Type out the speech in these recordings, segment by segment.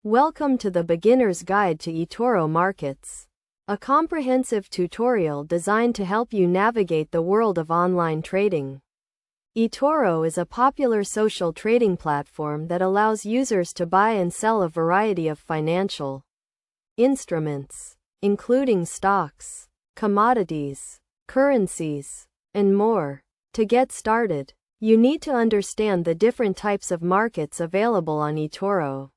Welcome to the Beginner's Guide to Etoro Markets, a comprehensive tutorial designed to help you navigate the world of online trading. Etoro is a popular social trading platform that allows users to buy and sell a variety of financial instruments, including stocks, commodities, currencies, and more. To get started, you need to understand the different types of markets available on Etoro.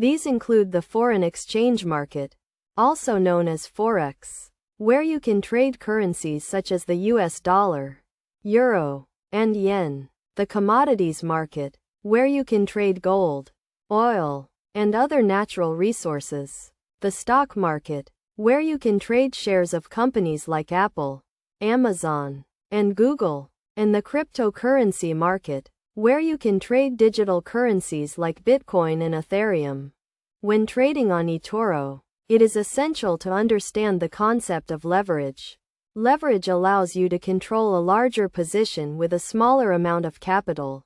These include the foreign exchange market, also known as Forex, where you can trade currencies such as the US dollar, euro, and yen. The commodities market, where you can trade gold, oil, and other natural resources. The stock market, where you can trade shares of companies like Apple, Amazon, and Google. And the cryptocurrency market, where you can trade digital currencies like Bitcoin and Ethereum. When trading on Etoro, it is essential to understand the concept of leverage. Leverage allows you to control a larger position with a smaller amount of capital,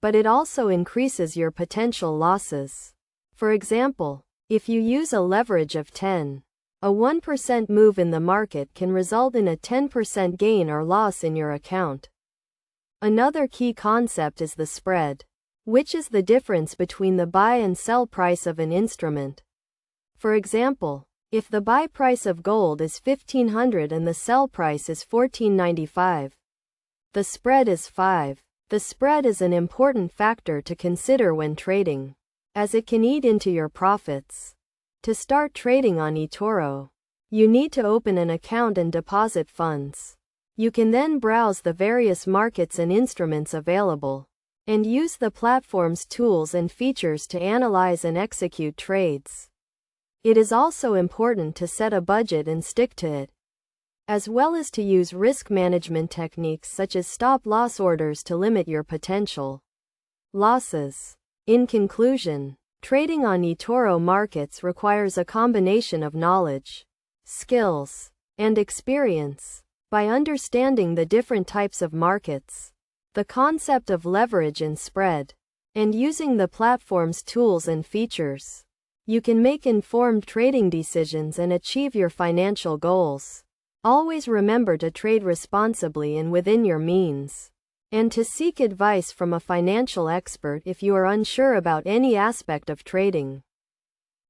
but it also increases your potential losses. For example, if you use a leverage of 10, a 1% move in the market can result in a 10% gain or loss in your account. Another key concept is the spread, which is the difference between the buy and sell price of an instrument. For example, if the buy price of gold is $1,500 and the sell price is $1,495, the spread is 5. The spread is an important factor to consider when trading, as it can eat into your profits. To start trading on Etoro, you need to open an account and deposit funds. You can then browse the various markets and instruments available, and use the platform's tools and features to analyze and execute trades. It is also important to set a budget and stick to it, as well as to use risk management techniques such as stop-loss orders to limit your potential losses. In conclusion, trading on Etoro markets requires a combination of knowledge, skills, and experience. By understanding the different types of markets, the concept of leverage and spread, and using the platform's tools and features, you can make informed trading decisions and achieve your financial goals. Always remember to trade responsibly and within your means, and to seek advice from a financial expert if you are unsure about any aspect of trading.